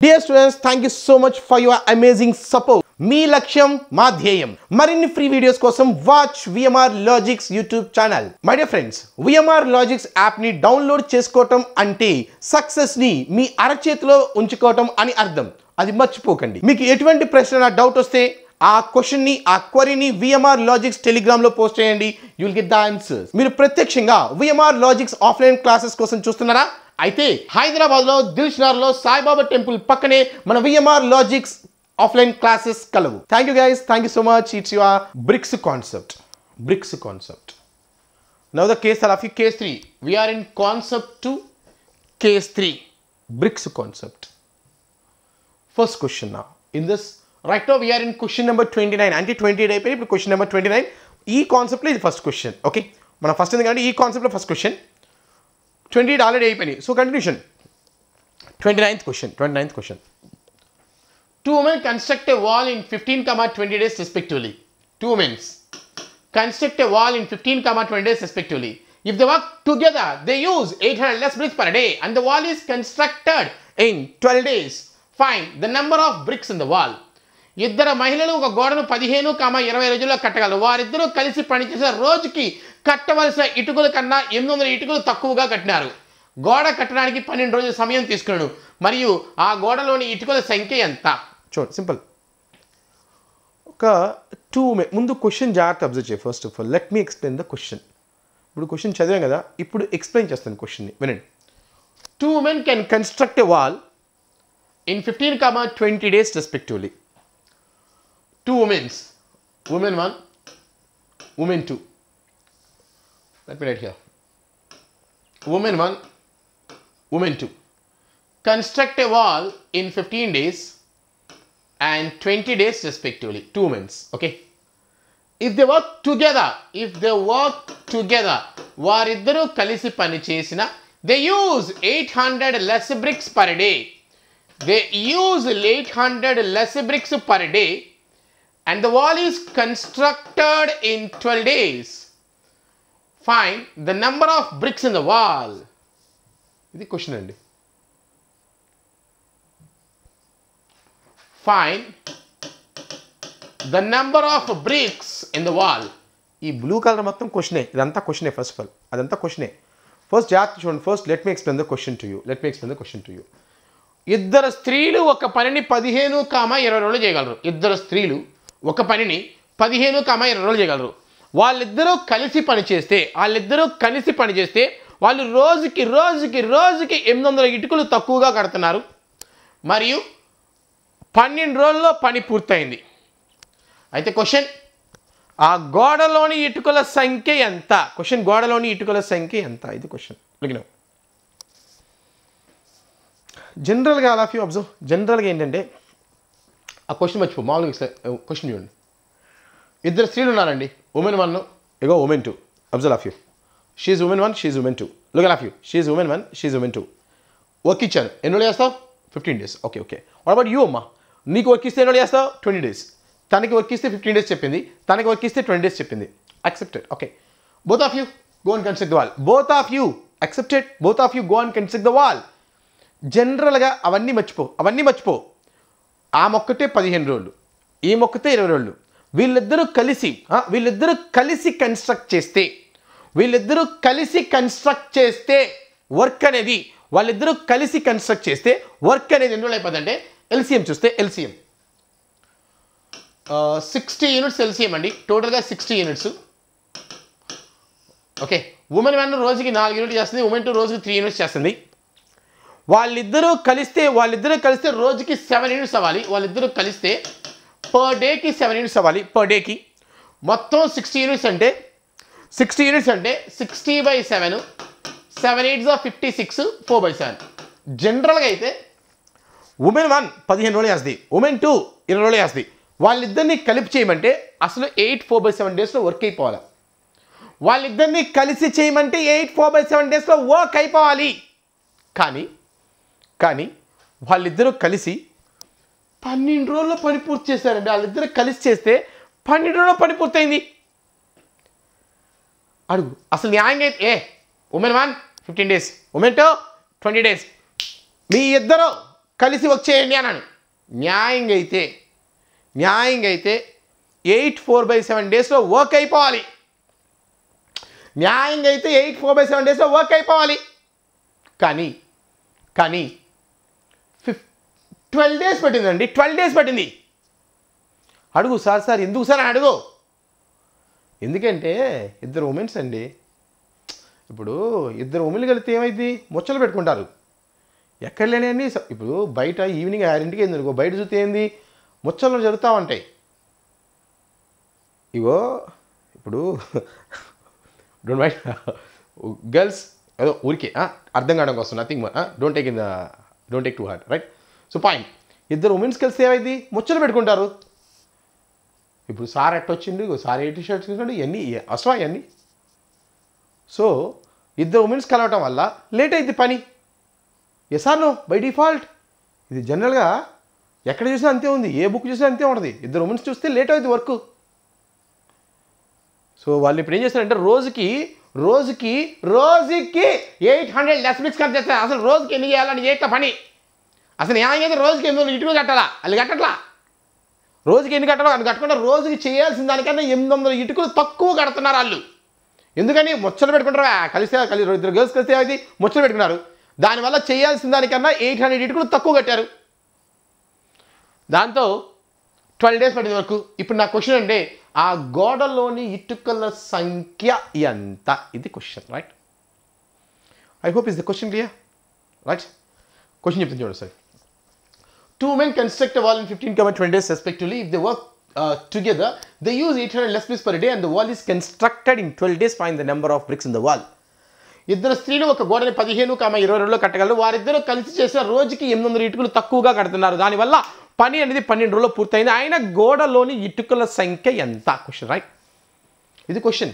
Dear students, thank you so much for your amazing support. మీ లక్ష్యం మా ధ్యేయం. మరిన్ని ఫ్రీ వీడియోస్ కోసం watch VMR logics YouTube channel. My dear friends, VMR logics app ని download చేసుకోవటం అంటే సక్సెస్ ని మీ అరచేతిలో ఉంచుకోవటం అని అర్థం. అది మర్చిపోకండి. మీకు ఎటువంటి ప్రశ్న డౌట్ వస్తే ఆ క్వశ్చన్ ని ఆ క్వరీని విఎంఆర్ లాజిక్స్ టెలిగ్రామ్ లో పోస్ట్ చేయండి. You will get the answers. మీరు ప్రత్యక్షంగా విఎంఆర్ లాజిక్స్ ఆఫ్లైన్ క్లాసెస్ కోసం చూస్తున్నారా? అయితే హైదరాబాద్ లో దిల్షుఖ్నగర్ లో సాయిబాబా టెంపుల్ పక్కనే మన విఎంఆర్ లాజిక్స్ ఆఫ్లైన్ క్లాసెస్ కలవు. Thank you guys, thank you so much. It's your bricks concept. Now the case of case 3. We are in concept 2, case 3. Bricks concept. First question now. In this, right now we are in question number 29. Anti 28 అయిపోయి question number 29. ఈ concept లో ఇది first question. Okay, మన first ఎందుకంటే ఈ concept లో first question 28 already అయిపోయినాయి. So continuation 29th question. Two women construct a wall in 15, 20 days respectively. Two women construct a wall in 15, 20 days respectively. If they work together, they use 800 less bricks per day and the wall is constructed in 12 days. Find the number of bricks in the wall. ఇద్దరు మహిళలు ఒక గోడను 15, 20 రోజుల్లో కట్టగలరు. వారిద్దరూ కలిసి పనిచేసే రోజుకి కట్టవలసిన ఇటుకల కన్నా 800 ఇటుకలు తక్కువగా కట్టినారు. గోడ కట్టడానికి 12 రోజుల సమయం తీసుకున్నాడు. మరియు ఆ గోడలోని ఇటుకల సంఖ్య ఎంత? చూడండి, సింపుల్. ఒక ముందు క్వశ్చన్ జాగ్రత్త అబ్జర్వ్ చేయి. First of all let me explain the question. ఇప్పుడు క్వశ్చన్ చదివాం కదా, ఇప్పుడు ఎక్స్ప్లెయిన్ చేస్తాను క్వశ్చన్ని. వినండి. 2 women can construct a wall in 15, 20 days respectively. 2 women. Woman 1, woman 2. Let me write here. Woman 1, woman 2. Construct a wall in 15 days and 20 days respectively. 2 women. Okay. If they work together, వారిద్దరూ కలిసి పని చేసిన, they use 800 less bricks per day. They use 800 less bricks per day and the wall is constructed in 12 days. Find the number of bricks in the wall. ఇది క్వశ్చన్ అండి. Find the number of bricks in the wall. ఈ blue colour మొత్తం క్వశ్చనే. ఇదంతా క్వశ్చనే. First of all అదంతా క్వశ్చనే. ఫస్ట్ జాగ్రత్త చూడండి. First let me explain the question to you. ఇద్దరు స్త్రీలు ఒక పనిని 15, 20 రోజులు చేయగలరు. ఇద్దరు స్త్రీలు ఒక పనిని 15, 20 రోజులు చేయగలరు. వాళ్ళిద్దరూ కలిసి పనిచేస్తే వాళ్ళు రోజుకి 800 ఇటుకలు తక్కువగా కడుతున్నారు. మరియు 12 రోజుల్లో పని పూర్తయింది. అయితే క్వశ్చన్, ఆ గోడలోని ఇటుకల సంఖ్య ఎంత? ఇది క్వశ్చన్. జనరల్గా ఆల్ ఆఫ్ యూ అబ్జర్వ్. జనరల్గా ఏంటంటే ఆ క్వశ్చన్ మర్చిపో. మామూలుగా క్వశ్చన్ చూడండి. ఇద్దరు స్త్రీలు ఉన్నారండి. Women 1, ego women 2. Observe of you. She is women 1, she is women 2. Look of you. She is women 1, she is women 2. Work ఇచ్చాను. ఎన్ని రోజులు చేస్తావు? 15 days. Okay. What about you అమ్మా? నీకు వర్క్ ఇస్తే ఎన్ని రోజులు చేస్తావు? 20 days. తనకి వర్క్ ఇస్తే 15 days చెప్పింది. తనకి వర్క్ ఇస్తే 20 days చెప్పింది. Accepted. Okay. Both of you go and construct the wall. Both of you accepted. Both of you go and construct the wall. జనరల్గా అవన్నీ మర్చిపో. ఆ మొక్కటే 15 రోజులు, ఈ మొక్కతే 20 రోజులు. వీళ్ళిద్దరూ కలిసి కన్స్ట్రక్ట్ చేస్తే వర్క్ అనేది వాళ్ళిద్దరూ కలిసి కన్స్ట్రక్ట్ చేస్తే వర్క్ అనేది ఎన్ని రోజులు అయిపోతుందంటే ఎల్సిఎం చూస్తే 60 యూనిట్స్ ఎల్సిఎం అండి. టోటల్గా 60 యూనిట్స్. ఓకే. ఉమెన్ 1 రోజుకి 4 యూనిట్ చేస్తుంది. ఉమెన్ 2 రోజుకి 3 యూనిట్స్ చేస్తుంది. వాళ్ళిద్దరూ కలిస్తే రోజుకి 7 యూనిట్స్ అవ్వాలి. వాళ్ళిద్దరూ కలిస్తే పర్ డేకి 7 యూనిట్స్ అవ్వాలి. పర్ డేకి మొత్తం 60 యూనిట్స్ అంటే 60/7, 7 8s 56, 4/7. జనరల్గా అయితే ఉమెన్ 1 15 రోజులు చేస్తుంది. ఉమెన్ 2 20 రోజులు చేస్తుంది. వాళ్ళిద్దరిని కలిపి చేయమంటే అసలు 8 4/7 డేస్లో వర్క్ అయిపోవాలి. వాళ్ళిద్దరిని కలిసి చేయమంటే 8 4/7 డేస్లో వర్క్ అయిపోవాలి. కానీ వాళ్ళిద్దరూ కలిసి 12 రోజుల్లో పని పూర్తి చేశారండి. వాళ్ళిద్దరూ కలిసి చేస్తే 12 రోజుల్లో పని పూర్తయింది. అడుగు అసలు న్యాయంగా అయితే ఉమెన్ 1 15 days, ఉమెన్ 2 20 days. మీ ఇద్దరు కలిసి వర్క్ చేయండి అన్నాను. న్యాయంగా అయితే 8 4/7 డేస్లో వర్క్ అయిపోవాలి. న్యాయంగా అయితే 8 4/7 డేస్లో వర్క్ అయిపోవాలి. కానీ 12 డేస్ పట్టిందండి. 12 డేస్ పట్టింది. అడుగు సార్ ఎందుకు సార్ అని అడుగు. ఎందుకంటే ఇద్దరు ఉమెన్స్ అండి. ఇప్పుడు ఇద్దరు ఉమెన్లు కలిస్తే ఏమైంది? ముచ్చలు పెట్టుకుంటారు. ఎక్కడ లేని ఇప్పుడు బయట ఈవినింగ్ 6ంటికి ఏంది బయట చూస్తే ఏంది ముచ్చలు జరుగుతూ ఉంటాయి. ఇగో ఇప్పుడు డోంట్ మైండ్ గర్ల్స్ ఏదో ఊరికే అర్థం కావడం కోసం nothing don't take to heart right. So point, ఇద్దరు ఉమెన్స్ కలిసి ఏమైంది ముచ్చలు పెట్టుకుంటారు. ఇప్పుడు సార్ ఎట్టొచ్చిండు, సార్ 80 షర్ట్స్ తీసుకుంటే ఇవన్నీ అవసరం ఇవన్నీ. సో ఇద్దరు ఉమెన్స్ కలవటం వల్ల లేట్ అయింది పని. Yes or no by default. ఇది జనరల్గా ఎక్కడ చూసినా అంతే ఉంది, ఏ బుక్ చూసినా అంతే ఉంటుంది. ఇద్దరు ఉమెన్స్ చూస్తే లేట్ అవుతుంది వర్క్. సో వాళ్ళు ఇప్పుడు ఏం చేస్తారంటే రోజుకి 800 లెస్ బ్రిక్స్ కట్ చేస్తారు. అసలు రోజుకి ఎన్ని చేయాలని చేయట్ల పని. అసలు న్యాయంగా రోజుకి 800 ఇటుకలు కట్టాలా? వాళ్ళు కట్టట్లా. రోజుకి ఎన్ని కట్టాలో అది కట్టకుండా రోజుకి చేయాల్సిన దానికన్నా 800 ఇటుకలు తక్కువ కడుతున్నారు వాళ్ళు. ఎందుకని? ముచ్చలు పెట్టుకుంటారు. ఇద్దరు గర్ల్స్ కలిస్తే అది ముచ్చలు పెట్టుకున్నారు. దానివల్ల చేయాల్సిన దానికన్నా 800 ఇటుకలు తక్కువ కట్టారు. దాంతో 12 డేస్ పట్టింది వరకు. ఇప్పుడు నా క్వశ్చన్ అంటే ఆ గోడలోని ఇటుకల సంఖ్య ఎంత? ఇది question right. I hope is the question clear right. Question చెప్తాను చూడండి sir. 2 men construct a wall in 15-20 days respectively. If they work together, they use 800 less bricks per day and the wall is constructed in 12 days. Find the number of bricks in the wall. ఇద్దరు స్త్రీలు ఒక గోడని 15-22 కట్టగలరు. వారిద్దరూ కలిసి చేసిన రోజుకి 800 ఇటుకలు తక్కువగా కడుతున్నారు. దానివల్ల పని అనేది 12 రోజుల్లో పూర్తయింది. ఆయన గోడలోని ఇటుకల సంఖ్య ఎంత? Question right. ఇది question.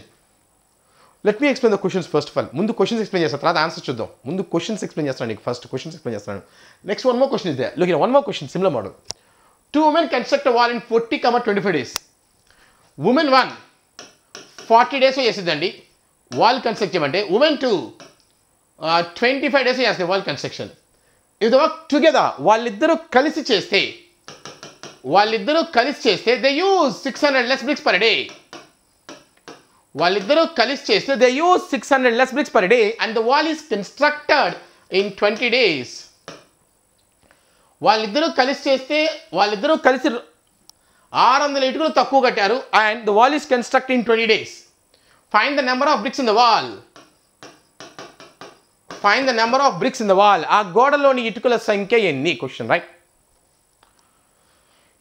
Let me explain the questions first of all. ముందు క్వశ్చన్స్ ఎక్స్ప్లెయిన్ చేస్తాను, తర్వాత ఆన్సర్ చూద్దాం. ముందు క్వశ్చన్స్ ఎక్స్ప్లెయిన్ చేస్తాను నీకు. ఫస్ట్ క్వశ్చన్స్ ఎక్స్ప్లెయిన్ చేస్తాను. Next one more question is there. Look one more question similar model. 2 women construct a wall in 40-25 days. Woman 1 40 days చేసిద్దండి wall construct చేయమంటే. Woman 2 25 days చేస్తుంది wall construction. If they work together, వాళ్ళిద్దరూ కలిసి చేస్తే they use 600 less bricks per day. వాళ్ళిద్దరూ కలిసి చేస్తే they use 600 less bricks per day and the wall is constructed in 20 days. వాళ్ళిద్దరూ కలిసి 600 ఇటుకలు తక్కువ కట్టారు and the wall is constructed in 20 days. Find the number of bricks in the wall. ఆ గోడలోని ఇటుకల సంఖ్య ఎన్ని? Question right.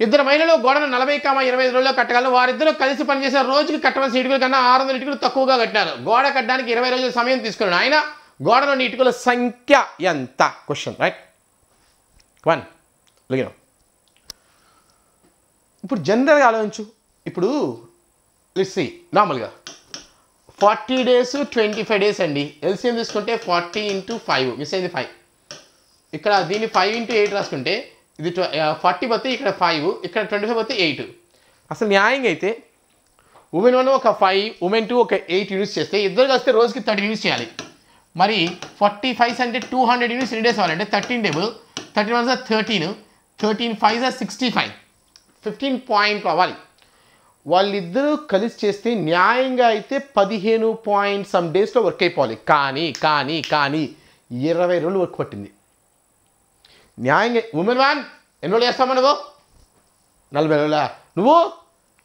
ఇద్దరు మహిళలు గోడను 40-25 రోజుల్లో కట్టగలరు. వారిద్దరూ కలిసి పనిచేసిన రోజుకి కట్టవలసిన ఇటుకల కన్నా 600 ఇటుకలు తక్కువగా కట్టినారు. గోడ కట్టడానికి 20 రోజుల సమయం తీసుకున్నాడు. ఆయన గోడలోని ఇటుకల సంఖ్య ఎంత? Question right. 1 లెగిన. ఇప్పుడు జనరల్గా ఆలోచించు. ఇప్పుడు లెట్స్ సీ నార్మల్గా 40 days 25 days అండి. ఎల్సిఎం తీసుకుంటే 40 × 5 మిస్ అయింది 5. ఇక్కడ దీన్ని 5 × 8 రాసుకుంటే ఇది 40 పోతే ఇక్కడ 5, ఇక్కడ 25 పోతే 8. అసలు న్యాయంగా అయితే ఉమెన్ 1 ఒక 5, ఉమెన్ 2 ఒక 8 యూనిట్స్ చేస్తే ఇద్దరు కలిస్తే రోజుకి 30 యూనిట్స్ చేయాలి. మరి 45 అంటే 200 యూనిట్స్ ఎన్ని డేస్ అవ్వాలంటే 13 టేబుల్ 31 13 5 65 15 పాయింట్ అవ్వాలి. వాళ్ళిద్దరూ కలిసి చేస్తే న్యాయంగా అయితే 15 పాయింట్ సమ్ డేస్లో వర్క్ అయిపోవాలి. కానీ 20 రోజులు వర్క్ పట్టింది. న్యాయంగా ఉమెన్ 1 ఎన్ని రోజులు చేస్తామా? నువ్వు 40 రోజులా, నువ్వు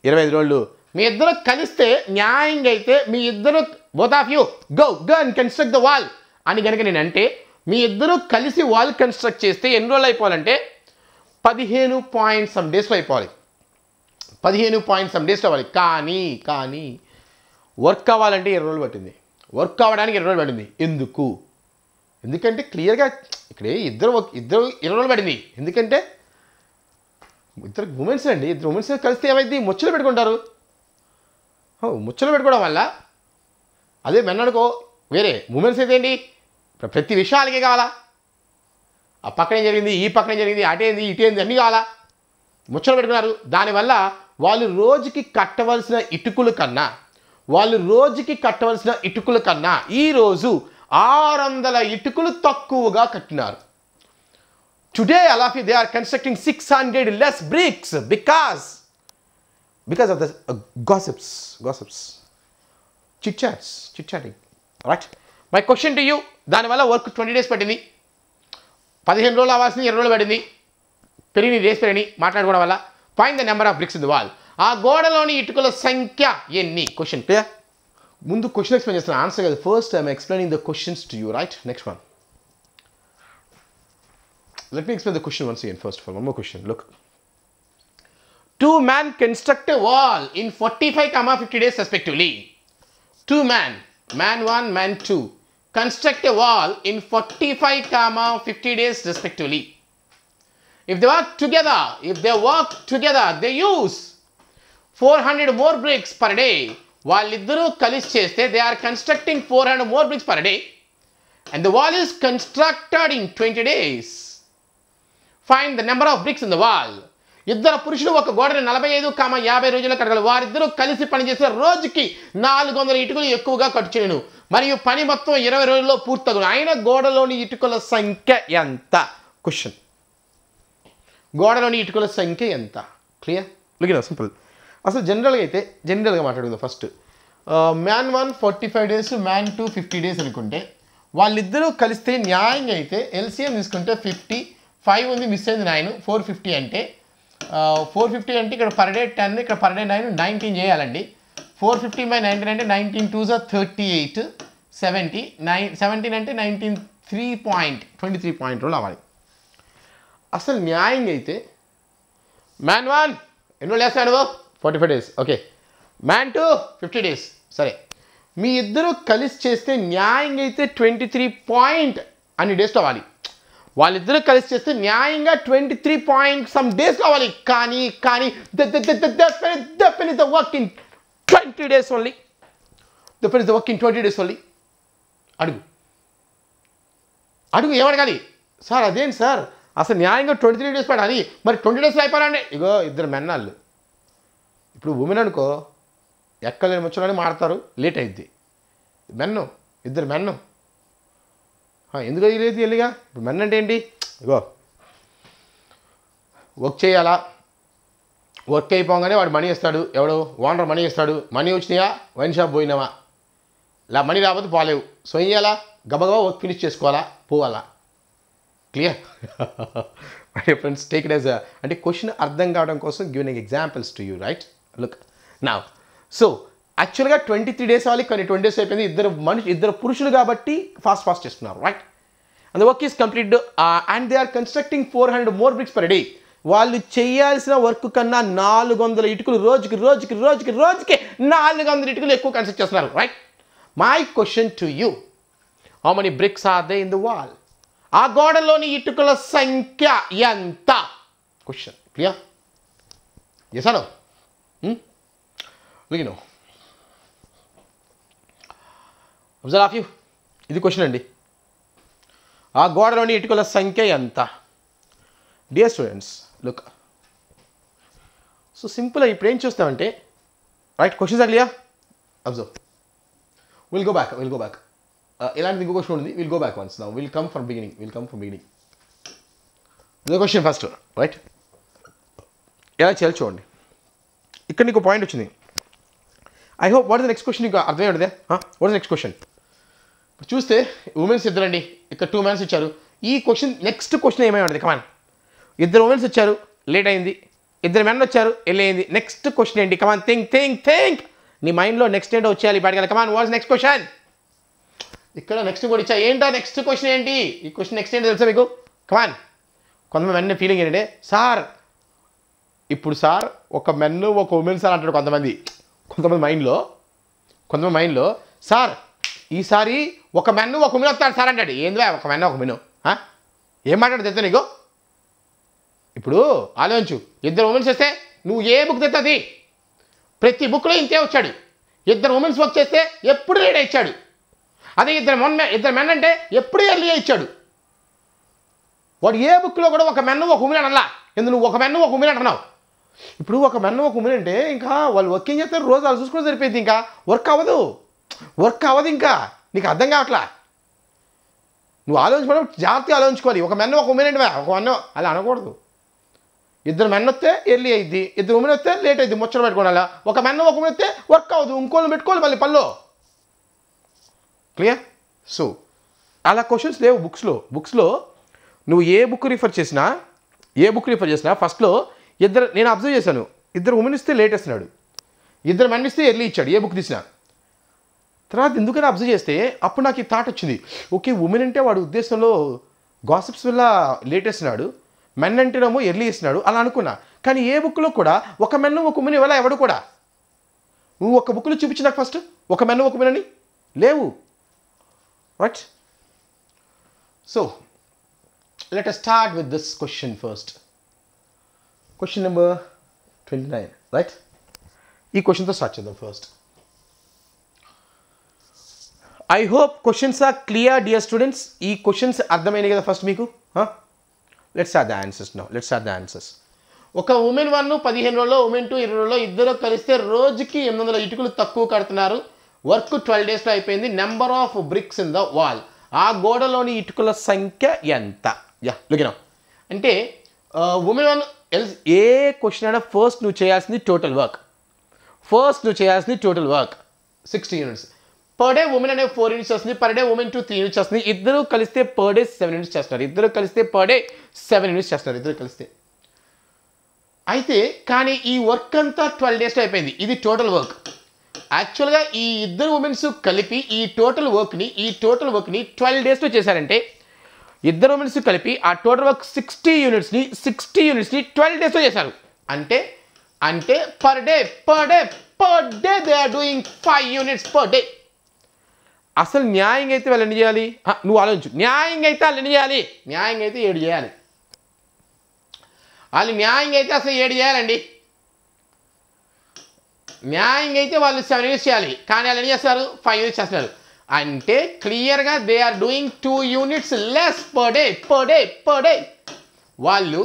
25 రోజులు. మీ ఇద్దరు కలిస్తే న్యాయంగా అయితే మీ ఇద్దరు both of you go and construct the wall అని కనుక నేను అంటే మీ ఇద్దరు కలిసి వాల్ కన్స్ట్రక్ట్ చేస్తే ఎన్ని రోజులు అయిపోవాలంటే 15 పాయింట్ సమ్ డేస్లో అయిపోవాలి. 15 పాయింట్ సమ్ డేస్లో అవ్వాలి. కానీ వర్క్ అవ్వాలంటే 20 రోజులు పట్టింది. వర్క్ అవ్వడానికి 20 రోజులు పట్టింది. ఎందుకంటే క్లియర్గా ఇక్కడే ఇద్దరు 20 రోజులు పడింది. ఎందుకంటే ఇద్దరు ఉమెన్స్ అండి. ఇద్దరు ఉమెన్స్ కలిస్తే ఏమైంది? ముచ్చలు పెట్టుకుంటారు. ముచ్చలు పెట్టుకోవడం వల్ల అదే మెన్నడుకో వేరే ఉమెన్స్ అయితే ఏంటి ప్రతి విషయాలకే కావాలా? ఆ పక్కనే జరిగింది, ఈ పక్కనే జరిగింది, అటేంది ఇటేంది అన్నీ కావాలా? ముచ్చలు పెట్టుకున్నారు. దానివల్ల వాళ్ళు రోజుకి కట్టవలసిన ఇటుకల కన్నా ఈరోజు 600 ఇటుకలు తక్కువగా కట్టినారు. Today, all of you, they are constructing 600 less bricks because of the gossips, chit-chatting, right? My question to you, దానివల్ల వర్క్ 20 days పట్టింది, 15 రోజులు అవ్వాల్సింది 20 రోజులు పట్టింది, పెరిగిన డేస్ పెరిగినాయి మాట్లాడుకోవడం వల్ల. Find the number of bricks in the wall. ఆ గోడలోని ఇటుకల సంఖ్య ఎన్ని? Question clear. ముందు క్వశ్చన్ ఎక్స్ప్లెయిన్ చేస్తాను, ఆన్సర్ కాదు. First I'm explaining the questions to you, right? Next one. Let me explain the question once again. First of all, one more question. Look. 2 men construct a wall in 45, 50 days respectively. 2 men, man 1, man 2, construct a wall in 45, 50 days respectively. If they work together, they use 400 more bricks per day. వాళ్ళిద్దరూ కలిసి చేస్తే they are constructing 400 more bricks per day. And the wall is constructed in 20 days. Find the number of bricks in the wall. ఇద్దరు పురుషులు ఒక గోడని 45, 50 రోజుల్లో కట్టగలరు. వారిద్దరూ కలిసి పనిచేస్తే రోజుకి 400 ఇటుకలు ఎక్కువగా కట్టుచేయను మరియు పని మొత్తం 20 రోజుల్లో పూర్తగును. అయిన గోడలోని ఇటుకల సంఖ్య ఎంత? క్వశ్చన్. గోడలోని ఇటుకల సంఖ్య ఎంత? క్లియర్? Look it simple. అసలు జనరల్గా మాట్లాడుకుందాం. First man 1 45 days, man 2 50 days అనుకుంటే వాళ్ళిద్దరూ కలిస్తే న్యాయంగా అయితే ఎల్సిఎం తీసుకుంటే 50, 5 ఉంది, మిస్ అయింది 9, 450 అంటే 450 అంటే ఇక్కడ పర్ డే 10, ఇక్కడ పర్ డే 9, 19 చేయాలండి. 450 by 19 అంటే 19 2s are 38, 70, 17 అంటే 93.23 రోజులు అవ్వాలి. అసలు న్యాయంగా అయితే మ్యాన్ 1 ఎన్ని రోజులు వేస్తాడు? 45 days. ఓకే. Man 2 50 days. సరే, మీ ఇద్దరు కలిసి చేస్తే న్యాయంగా అయితే 23 అన్ని డేస్ అవ్వాలి. వాళ్ళిద్దరూ కలిసి చేస్తే న్యాయంగా 23 some days కావాలి. కానీ they finish the work in 20 days only. They finish the work in 20 days only. అడుగు ఏమడగాలి? సార్ అదేంటి సార్, అసలు న్యాయంగా 23 days పడాలి, మరి 20 days అయిపోయారండి. ఇగో ఇద్దరు మెన్నాళ్ళు. ఇప్పుడు ఉమెన్ అనుకో, ఎక్కలేని ముచ్చలని మాడతారు, లేట్ అయింది. ఇద్దరు మెన్ను ఎందుకు అయ్యలేదు ఎల్లిగా? ఇప్పుడు మెన్ అంటే ఏంటి? ఇగో వర్క్ చేయాలా, వర్క్ అయిపోగానే వాడు మనీ ఇస్తాడు, ఎవడు ఓనర్ మనీ ఇస్తాడు. మనీ వచ్చినాయా, వైన్ షాప్ పోయినావా, మనీ రాకపోతే పోలేవు. సో ఏం చేయాలా? గబగబా వర్క్ ఫినిష్ చేసుకోవాలా, పోవాలా. Clear? My friends, take it as అంటే క్వశ్చన్ అర్థం కావడం కోసం giving examples to you, right? Look now. So యాక్చువల్గా 23 days అవ్వాలి, కానీ 20 days అయిపోయింది. ఇద్దరు పురుషులు కాబట్టి ఫాస్ట్ చేస్తున్నారు, right? And the work is complete and they are constructing 400 more bricks per day. వాళ్ళు చేయాల్సిన వర్క్ కన్నా 400 ఇటుకలు రోజుకి 400 ఇటుకలు ఎక్కువ కన్స్ట్రక్ట్ చేస్తున్నారు, right? My question to you, how many bricks are they in the wall? ఆ గోడలోని ఇటుకల సంఖ్య ఎంత? Question clear? Yes or no? Look no. Observe of you, ఇది క్వశ్చన్ అండి. ఆ గోడలోని ఇటుకల సంఖ్య ఎంత? Dear students, look. సో సింపుల్గా ఇప్పుడు ఏం చూస్తామంటే, right? Questions are clear? Observe. Will go back. ఇలాంటిది ఇంకో క్వశ్చన్ ఉంది. Will go back once. Now will come from beginning. The question first, right? ఎలా చేయాలి చూడండి. ఇక్కడ నీకు పాయింట్ వచ్చింది. I hope what is the next question నీకు అర్థమయ్యేదే. What is next question? చూస్తే ఉమెన్స్ ఇద్దరండి, ఇక్కడ 2 men ఇచ్చారు. ఈ క్వశ్చన్ నెక్స్ట్ క్వశ్చన్ ఏమై ఉంటుంది? కమాన్, ఇద్దరు ఉమెన్స్ వచ్చారు, లేట్ అయింది. ఇద్దరు మెన్ వచ్చారు, వెళ్ళయింది. నెక్స్ట్ క్వశ్చన్ ఏంటి? కమాన్, థింక్. నీ మైండ్లో నెక్స్ట్ ఏంటో వచ్చేయాలి బయటకి. కమాన్, వాట్స్ నెక్స్ట్ క్వశ్చన్? ఇక్కడ నెక్స్ట్ కూడా ఇచ్చా. ఏంటో నెక్స్ట్ క్వశ్చన్ ఏంటి? ఈ క్వశ్చన్ నెక్స్ట్ ఏంటి తెలుసా మీకు? కమాన్. కొంతమంది మెన్ ఫీలింగ్ ఏంటంటే, సార్ ఇప్పుడు సార్ ఒక మెన్ ఒక ఉమెన్ సార్ అంటాడు కొంతమంది మైండ్లో సార్ ఈసారి ఒక మెన్ ఒక ఉమెన్ వస్తాడు సార్ అంటాడు. ఏందివా ఒక మెన్ ఒక ఉమెన్? ఏం మాట్లాడు తెలుసా నీకు? ఇప్పుడు ఆలోచించు. ఇద్దరు ఉమెన్స్ వస్తే నువ్వు ఏ బుక్ తెస్తుంది? ప్రతి బుక్లో ఇంతే వచ్చాడు. ఇద్దరు ఉమెన్స్ వర్క్ చేస్తే ఎప్పుడు లేట్ ఇచ్చాడు. అదే ఇద్దరు మెన్ అంటే ఎప్పుడు ఎర్లీగా ఇచ్చాడు. వాడు ఏ బుక్లో కూడా ఒక మెన్ ఒక ఉమెన్ అనలా. ఎందుకు నువ్వు ఒక మెన్ ఒక ఉమెన్ అంటున్నావు? ఇప్పుడు ఒక మెన్ ఒక ఉమెన్ అంటే ఇంకా వాళ్ళు వర్కింగ్ చేస్తారు, రోజు వాళ్ళు చూసుకుని సరిపోయింది. ఇంకా వర్క్ అవ్వదు ఇంకా. నీకు అర్థం కావట్లా. నువ్వు ఆలోచించుకున్నప్పుడు జాగ్రత్తగా ఆలోచించుకోవాలి. ఒక మెన్ ఒక ఉమెన్ అంటే ఒక మెన్ అలా అనకూడదు. ఇద్దరు మెన్ వస్తే ఎర్లీ అయింది, ఇద్దరు ఉమెన్ వస్తే లేట్ అయింది, ముచ్చట పెట్టుకోవాలి. ఒక మెన్ ఒక ఉమెన్ వస్తే వర్క్ అవ్వదు, ఇంకోళ్ళు పెట్టుకోవాలి మళ్ళీ పనిలో. క్లియర్? సో అలా క్వశ్చన్స్ లేవు బుక్స్లో. నువ్వు ఏ బుక్ రిఫర్ చేసినా ఫస్ట్లో ఇద్దరు, నేను అబ్జర్వ్ చేశాను, ఇద్దరు ఉమెన్ ఇస్తే లేట్ వేస్తున్నాడు, ఇద్దరు మెన్ ఇస్తే ఎర్లీ ఇచ్చాడు ఏ బుక్ తీసినా. తర్వాత ఎందుకని అబ్జర్వ్ చేస్తే అప్పుడు నాకు ఈ థాట్ వచ్చింది, ఓకే ఉమెన్ అంటే వాడి ఉద్దేశంలో గాసిప్స్ వల్ల లేట్ వేస్తున్నాడు, మెన్ అంటేనేమో ఎర్లీ ఇస్తున్నాడు అలా అనుకున్నా. కానీ ఏ బుక్లో కూడా ఒక మెన్ ఒక ఉమెన్ ఇవ్వాల ఎవడు కూడా. నువ్వు ఒక బుక్లో చూపించి నాకు ఫస్ట్ ఒక మెన్ ఒక ఉమెన్ అని లేవు. Right? So let us start with this question first. Question number 29, right? ఈ క్వశ్చన్తో స్టార్ట్ చేద్దాం first. I hope questions are clear dear students. ఈ క్వశ్చన్స్ అర్థమైనాయి కదా ఫస్ట్ మీకు? Let's start the answers now. ఒక ఉమెన్ 1 15 రోజుల్లో, ఉమెన్ 2 20 రోజుల్లో, ఇద్దరు కలిస్తే రోజుకి 800 ఇటుకలు తక్కువ కడుతున్నారు. వర్క్ 12 డేస్లో అయిపోయింది. Number of bricks in the wall. ఆ గోడలోని ఇటుకల సంఖ్య ఎంత? లుకినా అంటే ఉమెన్ 1 ఏ క్వశ్చన్ అయినా ఫస్ట్ నువ్వు చేయాల్సింది total work. 60 units per day. Women అనే 4 యూనిట్స్ వస్తుంది పర్ డే, ఉమెన్ 2 3 యూనిట్స్ వస్తుంది. ఇద్దరు కలిస్తే పర్ డే 7 యూనిట్స్ చేస్తున్నారు. ఇద్దరు కలిస్తే అయితే కానీ ఈ వర్క్ అంతా 12 డేస్లో అయిపోయింది. ఇది టోటల్ వర్క్. యాక్చువల్గా ఈ ఇద్దరు ఉమెన్స్ కలిపి ఈ టోటల్ వర్క్ని 12 డేస్లో చేశారంటే, ఇద్దరు ఉమెన్స్ కలిపి ఆ టోటల్ వర్క్ 60 యూనిట్స్ని 12 డేస్లో చేశారు. అంటే per day they are doing 5 units per day. అసలు న్యాయంగా అయితే వాళ్ళు ఎన్ని చేయాలి? నువ్వు ఆలోచించు. న్యాయంగా అయితే వాళ్ళు ఎన్ని చేయాలి? న్యాయంగా అయితే 7 చేయాలి. వాళ్ళు న్యాయంగా అయితే అసలు 7 చేయాలండి. న్యాయంగా అయితే వాళ్ళు 7 యూనిట్స్ చేయాలి. కానీ వాళ్ళు ఎన్ని చేస్తారు? 5 యూనిట్స్ చేస్తున్నారు. అంటే క్లియర్గా they are doing 2 units less per day. వాళ్ళు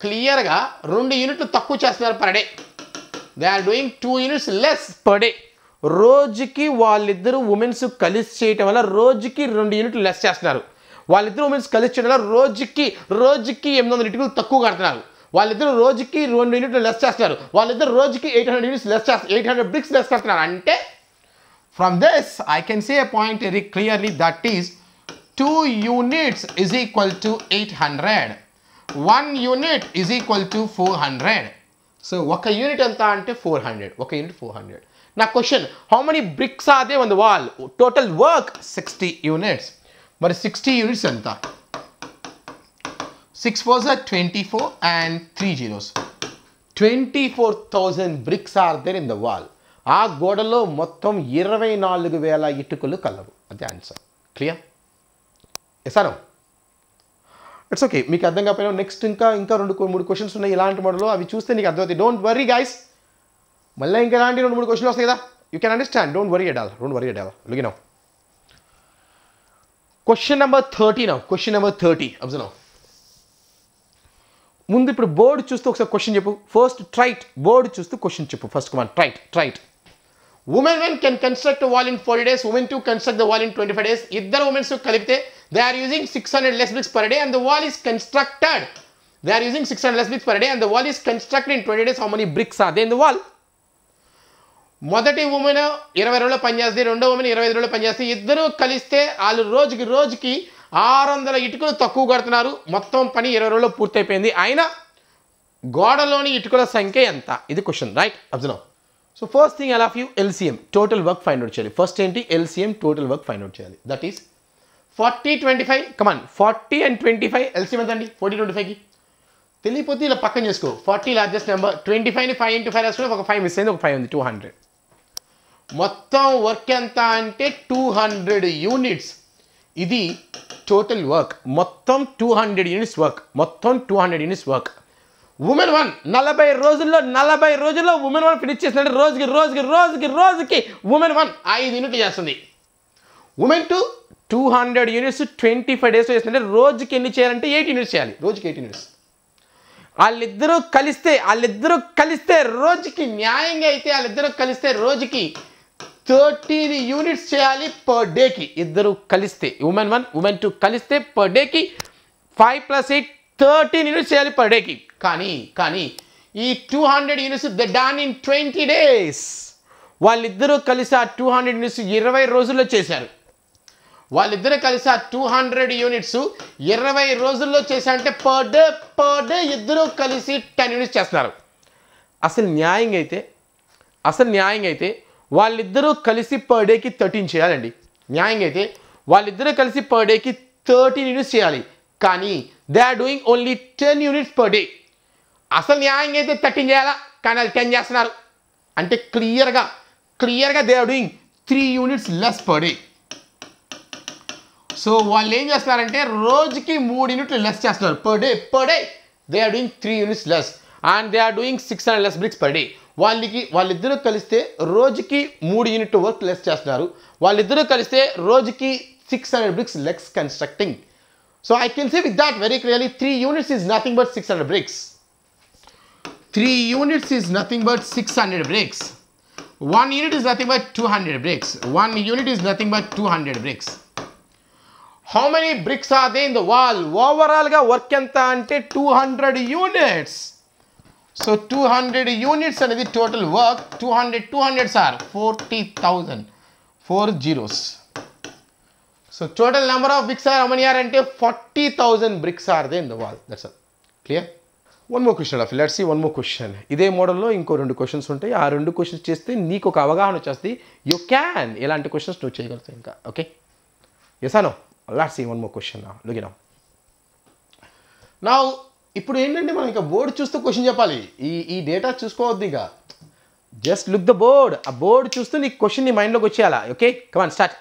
క్లియర్గా 2 యూనిట్లు తక్కువ చేస్తున్నారు per day. They are doing 2 units less per day. రోజుకి వాళ్ళిద్దరు ఉమెన్స్ కలిసి చేయటం వల్ల రోజుకి 2 యూనిట్లు లెస్ చేస్తున్నారు. వాళ్ళిద్దరు ఉమెన్స్ కలిసి చేయడం వల్ల రోజుకి 800 ఇటుకలు తక్కువ కడుతున్నారు. వాళ్ళిద్దరు రోజుకి 2 యూనిట్లు లెస్ చేస్తున్నారు. వాళ్ళిద్దరు రోజుకి 800 యూనిట్స్ లెస్ చేస్తారు, 800 బ్రిక్స్ లెస్ కడుతున్నారు. అంటే from this I can say a point very clearly, that is 2 units is equal to 800, 1 unit is equal to 400. So ఒక యూనిట్ ఎంత అంటే 400. ఒక యూనిట్ 400. నా question, how many bricks are there on the wall? Total work 60 units. మరి 60 units ఎంత? 6 4s are 24 and 3 zeros. 24,000 bricks are there in the wall. ఆ గోడలో మొత్తం 24,000 ఇటుకలు కలవు. అదే ఆన్సర్. క్లియర్? ఎసాను? It's okay. మీకు అర్థం కాకపోయినా నెక్స్ట్ ఇంకా 2-3 క్వశ్చన్స్ ఉన్నాయి ఇలాంటి మోడల్లో. అవి చూస్తే నీకు అర్థమవుతుంది. Don't worry guys. మళ్ళీ ఇంకా ఇలాంటి 2-3 క్వశ్చన్లు వస్తాయి కదా. You can understand. Don't worry at all. Look now. Question number 30. Observe now. ముందు ఇప్పుడు బోర్డు చూస్తూ ఒకసారి క్వశ్చన్ చెప్పు. ఫస్ట్ ట్రైట్. బోర్డు చూస్తూ క్వశ్చన్ చెప్పు. ఫస్ట్ కమాండ్ ట్రైట్. Women 1 can construct a wall in 40 days. Women 2 construct the wall in 25 days. ఇద్దరు ఉమెన్స్ కలిపితే they are using 600 less bricks per day and the wall is constructed. They are using 600 less bricks per day and the wall is constructed in 20 days. How many bricks are there in the wall? మొదటి women 20 రోజుల్లో పనిచేస్తుంది, రెండో women 25 రోజుల్లో పనిచేస్తుంది. ఇద్దరు కలిస్తే వాళ్ళు రోజుకి 600 ఇటుకలు తక్కువ కడుతున్నారు. మొత్తం పని 20 రోజుల్లో పూర్తయిపోయింది. అయినా గోడలోని ఇటుకల సంఖ్య ఎంత? ఇది question. Right? Observe. So first thing I of you LCM total work find out చేయాలి. ఫస్ట్ ఏంటి? LCM total work find out చేయాలి. That is 40 25. Come 40 and 25 LCM ఎంత అండి? 40 25కి తెలియపోతే ఇలా పక్కన చేసుకో. 40 లార్జెస్ట్ నెంబర్. 25ని 5 into 5 రాసుకుని ఒక 5 మిస్ అయింది, ఒక 5 ఉంది. 200. మొత్తం వర్క్ ఎంత అంటే 200 యూనిట్స్. ఇది టోటల్ వర్క్. మొత్తం 200 యూనిట్స్ వర్క్. ఉమెన్ 1 40 రోజుల్లో ఉమెన్ 1 ఫినిష్ చేస్తుందంటే రోజుకి ఉమెన్ 1 5 యూనిట్లు చేస్తుంది. ఉమెన్ 2 200 యూనిట్స్ 25 డేస్లో చేస్తుంటే రోజుకి ఎన్ని చేయాలంటే 8 యూనిట్స్ చేయాలి. రోజుకి 8 యూనిట్స్. వాళ్ళిద్దరూ కలిస్తే రోజుకి న్యాయంగా అయితే వాళ్ళిద్దరూ కలిస్తే రోజుకి 13 యూనిట్స్ చేయాలి పర్ డేకి. ఇద్దరు కలిస్తే ఉమెన్ 1 ఉమెన్ 2 కలిస్తే పర్ డేకి 5 + 8 13 యూనిట్స్ చేయాలి పర్ డేకి. కానీ ఈ 200 units the done in 20 days. వాళ్ళిద్దరూ కలిసి ఆ 200 యూనిట్స్ 20 రోజుల్లో చేశారు. వాళ్ళిద్దరూ కలిసి ఆ 200 యూనిట్స్ 20 రోజుల్లో చేశారంటే పర్ డే ఇద్దరూ కలిసి 10 యూనిట్స్ చేస్తున్నారు. అసలు న్యాయంగా అయితే వాళ్ళిద్దరూ కలిసి పర్ డేకి 13 చేయాలండి. న్యాయంగా అయితే వాళ్ళిద్దరూ కలిసి పర్ డేకి 13 యూనిట్స్ చేయాలి. కానీ they are doing only 10 units per day. అసలు న్యాయంగా అయితే 13 చేయాలా, కానీ వాళ్ళు 10 చేస్తున్నారు. అంటే క్లియర్గా they are doing 3 units less per day. So వాళ్ళు ఏం చేస్తున్నారంటే రోజుకి 3 యూనిట్లు లెస్ చేస్తున్నారు per day they are doing 3 units less and they are doing 600 less bricks per day. వాళ్ళిద్దరూ కలిస్తే రోజుకి 3 యూనిట్ వర్క్ లెస్ చేస్తున్నారు. వాళ్ళిద్దరూ కలిస్తే రోజుకి 600 bricks less constructing. So I can say with that very clearly 3 units is nothing but 600 bricks. 3 units is nothing but 600 bricks. 1 unit is nothing but 200 bricks. 1 unit is nothing but 200 bricks. How many bricks are there in the wall? Overall ga work enta ante 200 units. So 200 units అనేది total work. 200s are 40,000. 4 zeros. So total number of bricks are how many are ante 40,000 bricks are there in the wall. That's all. Clear? One more question. Let's see one more question. ఇదే మోడల్లో ఇంకో 2 questions ఉంటాయి. ఆ 2 questions చేస్తే నీకు ఒక అవగాహన వచ్చేస్తుంది. యూ క్యాన్ ఇలాంటి క్వశ్చన్స్ నువ్వు చేయగలుగుతావు ఇంకా. Okay, yes or no? Let's see one more question. Look it now. ఇప్పుడు ఏంటంటే మనం ఇంకా బోర్డు చూస్తూ క్వశ్చన్ చెప్పాలి. ఈ డేటా చూసుకోవద్దు ఇక. Just look the board. ఆ బోర్డు చూస్తూ నీ క్వశ్చన్ నీ మైండ్లోకి వచ్చేయాలా. Okay, come on start.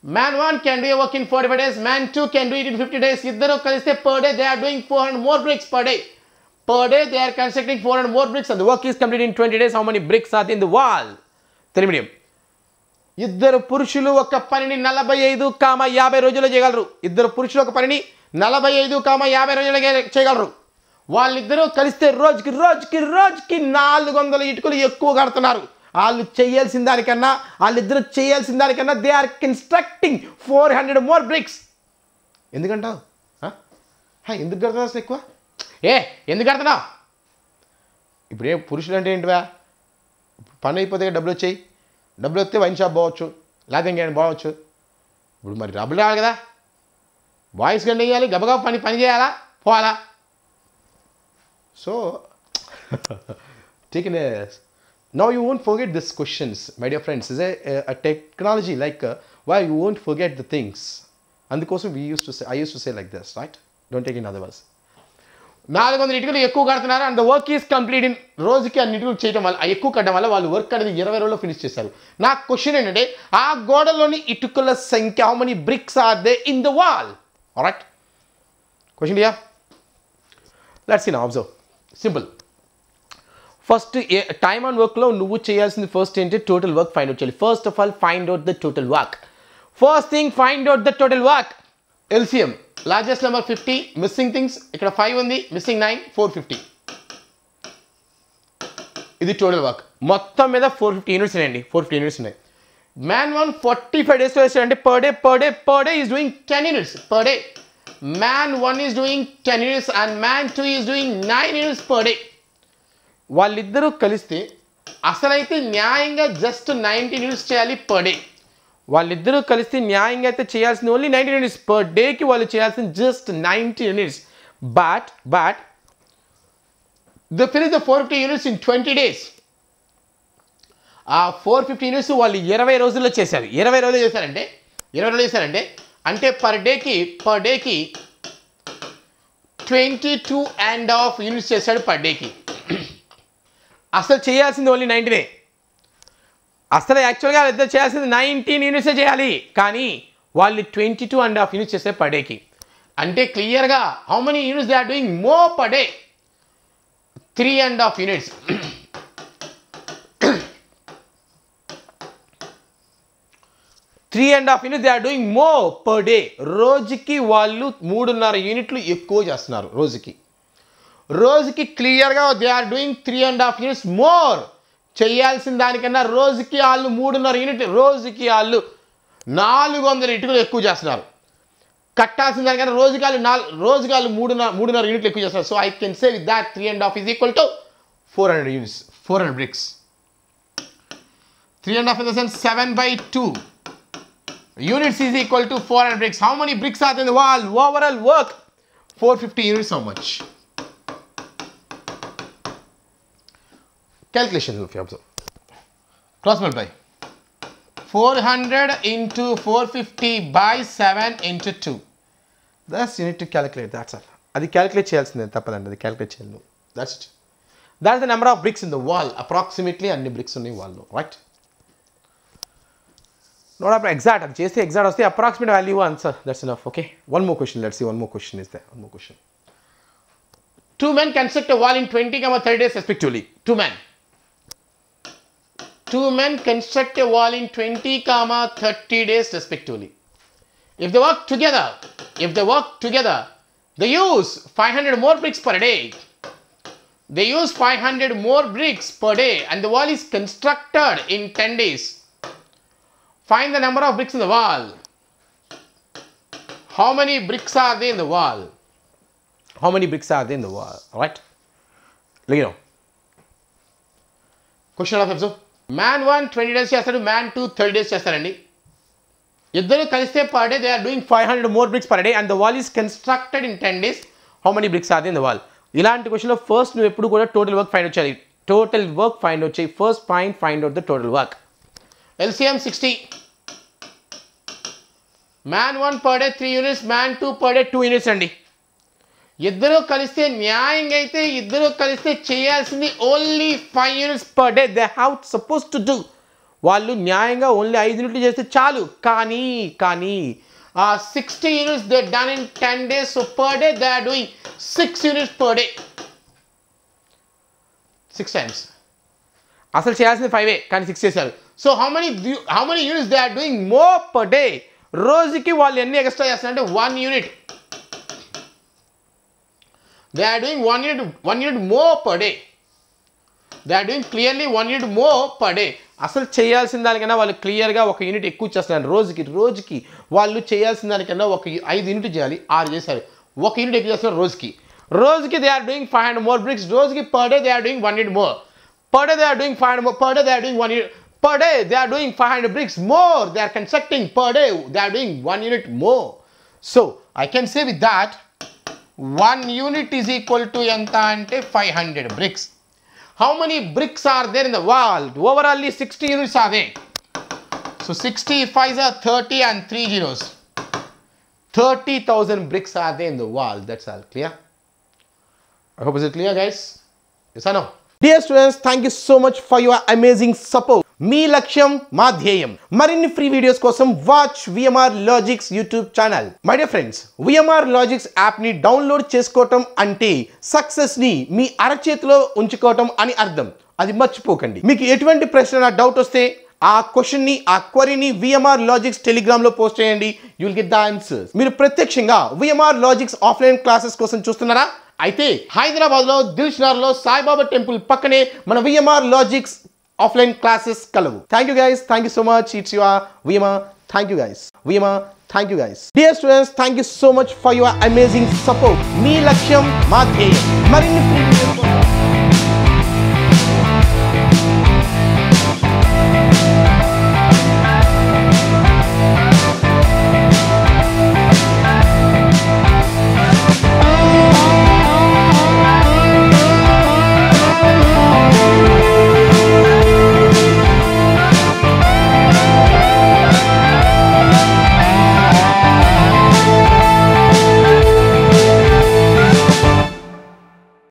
Man 1 can do a work in 45 days. Man 2 can do it in 50 days. ఇద్దరు కలిస్తే per day they are doing 400 more bricks per day. Per day they are constructing 400 more bricks and the work is completed in 20 days. How many bricks are in the wall? Tell me. ఇద్దరు పురుషులు ఒక పనిని 45,50 రోజుల్లో చేయగలరు. ఇద్దరు పురుషులు ఒక పనిని 45,50 రోజుల్లో చేయగలరు. వాళ్ళిద్దరూ కలిస్తే రోజుకి 400 ఇటుకలు ఎక్కువ కడుతున్నారు. వాళ్ళిద్దరూ చేయాల్సిన దానికన్నా they are constructing 400 more bricks. ఎందుకంటావు? ఎందుకు కడుతున్నారు అసలు ఎక్కువ? ఎందుకు కడుతున్నావు? ఇప్పుడు ఏం పురుషులు అంటే ఏంటివా? పని అయిపోతే డబ్బులు వచ్చాయి. డబ్బులు వస్తే వైన్ షాప్ పోవచ్చు, లేకపోతే ఇంకేమైనా పోవచ్చు. ఇప్పుడు మరి డబ్బులు రావాలి కదా, బాయ్స్ గంట వేయాలి, గబగబా పని చేయాలా, పోవాలా. So taken a now you won't forget these questions, my dear friends. Is a technology like why you won't forget the things. అందుకోసం I used to say like this, right? Don't take in other words. 400 ఇటుకలు ఎక్కువ కడుతున్నారు and the work is complete in. రోజుకి అన్ని ఇటుకలు చేయడం వల్ల, ఎక్కువ కట్టడం వల్ల వాళ్ళు వర్క్ అనేది 20 రోజుల్లో ఫినిష్ చేశారు. నా క్వశ్చన్ ఏంటంటే ఆ గోడలోని ఇటుకల సంఖ్య how many bricks are they in the wall? Alright, question yeah. Let's see now. Observe. Simple. First time and వర్క్లో నువ్వు చేయాల్సింది ఫస్ట్ ఏంటి? టోటల్ వర్క్ ఫైండ్ అవుట్ చేయాలి. First of all find out the total work. First thing find out the total work. LCM largest number 50, missing things ఇక్కడ 5 ఉంది, missing 9, 450. ఇది total work. మొత్తం మీద 450 యూనిట్స్ ఉన్నాయండి. 450 యూనిట్స్ ఉన్నాయి. మ్యాన్ 1 45 డేస్లో వేస్తాడంటే per day is doing 10 units per day. Man 1 is doing 10 units and man 2 is doing 9 units per day. వాళ్ళిద్దరూ కలిస్తే అసలైతే న్యాయంగా జస్ట్ 19 యూనిట్స్ చేయాలి పర్ డే. వాళ్ళిద్దరూ కలిస్తే న్యాయంగా అయితే చేయాల్సింది ఓన్లీ 19 యూనిట్స్ పర్ డేకి. వాళ్ళు చేయాల్సింది just 90 units. But they finish the 450 units in 20 days. ఆ 450 యూనిట్స్ వాళ్ళు 20 రోజుల్లో చేశారు. 20 రోజులు చేశారంటే అంటే పర్ డేకి 22.5 యూనిట్స్ చేశాడు పర్ డేకి. అసలు చేయాల్సింది ఓన్లీ 90. అసలు యాక్చువల్గా ఇద్దరు చేయాల్సింది 19 యూనిట్సే చేయాలి, కానీ వాళ్ళు 22.5 యూనిట్స్ చేస్తారు పర్ డేకి. అంటే క్లియర్గా how many units they are doing more per day? 3.5 units. 3.5 units they are doing more per day. రోజుకి వాళ్ళు 3.5 యూనిట్లు ఎక్కువ చేస్తున్నారు రోజుకి. క్లియర్గా they are doing 3.5 units more. చేయాల్సిన దానికన్నా రోజుకి వాళ్ళు 3.5 యూనిట్, రోజుకి వాళ్ళు 400 ఇటుకలు ఎక్కువ చేస్తున్నారు. కట్టాల్సిన దానికన్నా రోజుకి వాళ్ళు 3.5 యూనిట్లు ఎక్కువ చేస్తున్నారు. So I can say with that 3.5 is equal to 400 units, 400 bricks. 3.5 in the sense 7/2 units is equal to 400 bricks. How many bricks are in the wall? Overall work 450 units. How much? Calculation if you observe. Cross multiply. 400 into 450 by 7 into 2. That's you need to calculate. That's all. Adi calculate cheyalsinde tappalandi. Adi calculate cheyalnu. That's it. That's the number of bricks in the wall. Approximately anni bricks unnayi wall lo, right? Not exact. Adi cheste exact vaste approximate value answer. That's enough. Okay. One more question. Let's see. One more question is there. One more question. Two men construct a wall in 20, 30 days respectively. Two men construct a wall in 20, 30 days respectively. If they work together, they use 500 more bricks per day. They use 500 more bricks per day and the wall is constructed in 10 days. Find the number of bricks in the wall. How many bricks are there in the wall? How many bricks are there in the wall? Alright? Look it now. Question of episode. Man 1 20 days chestadu, man 2 30 days chestarandi. Iddaru kaliste per day they are doing 500 more bricks per day and the wall is constructed in 10 days. How many bricks are there in the wall? Ilanti question lo first nu eppudu kuda total work find out cheyali. Total work find out cheyi. First find out the total work. LCM 60. Man 1 per day 3 units, man 2 per day 2 units andi. ఇద్దరు కలిస్తే న్యాయంగా అయితే ఇద్దరు కలిస్తే చేయాల్సింది only 5 units per day. They have suppose to do. వాళ్ళు న్యాయంగా only 5 యూనిట్లు చేస్తే చాలు. కానీ 60 units they done in 10 days. So per day they are doing 6 units per day. 6 times. అసలు చేయాల్సింది 5 కానీ 6 చేశారు. So how many units they are doing more per day. రోజుకి వాళ్ళు ఎన్ని ఎక్స్ట్రా చేస్తారంటే 1 unit. They are doing 1 unit more per day. They are doing clearly 1 unit more per day. అసలు చేయాల్సిన దానికన్నా వాళ్ళు క్లియర్గా 1 యూనిట్ ఎక్కువ చేస్తున్నారు. రోజుకి వాళ్ళు చేయాల్సిన దానికన్నా 5 యూనిట్ చేయాలి. 6 చేశారు. 1 యూనిట్ ఎక్కువ చేస్తున్నారు రోజుకి they are doing 500 more bricks. రోజుకి per day they are doing 1 unit more. Per day they are doing 500 more. Per day they are doing 1 unit. Per day they are doing 500 bricks more. They are constructing per day. They are doing 1 unit more. So I can say with that 1 unit is equal to enta ante 500 bricks. How many bricks are there in the wall? Overall 60 units are there. So 60 5s are 30 and 3 zeros. 30,000 bricks are there in the wall. That's all clear. I hope is it clear, guys? Yes or no? Dear students, thank you so much for your amazing support. మీ లక్ష్యం మా ధ్యేయం. మరిన్ని free videos కోసం watch VMR logics YouTube channel. My dear friends, VMR logics యాప్ని download చేసుకోవటం అంటే సక్సెస్ని మీ అరచేతిలో ఉంచుకోవటం అని అర్థం. అది మర్చిపోకండి. మీకు ఎటువంటి ప్రశ్న డౌట్ వస్తే ఆ క్వశ్చన్ని ఆ క్వరీని విఎంఆర్ లాజిక్స్ టెలిగ్రామ్లో పోస్ట్ చేయండి. You will get the answers. మీరు ప్రత్యక్షంగా విఎంఆర్ లాజిక్స్ ఆఫ్లైన్ క్లాసెస్ కోసం చూస్తున్నారా? అయితే హైదరాబాద్లో దిల్షుఖ్నగర్లో సాయిబాబా టెంపుల్ పక్కనే మన VMR logics offline classes kalavu. Thank you guys. Thank you so much. It's your Vima. Thank you guys. Vima. Thank you guys. Dear students, thank you so much for your amazing support. Me laksham ma dhyayam. Marinni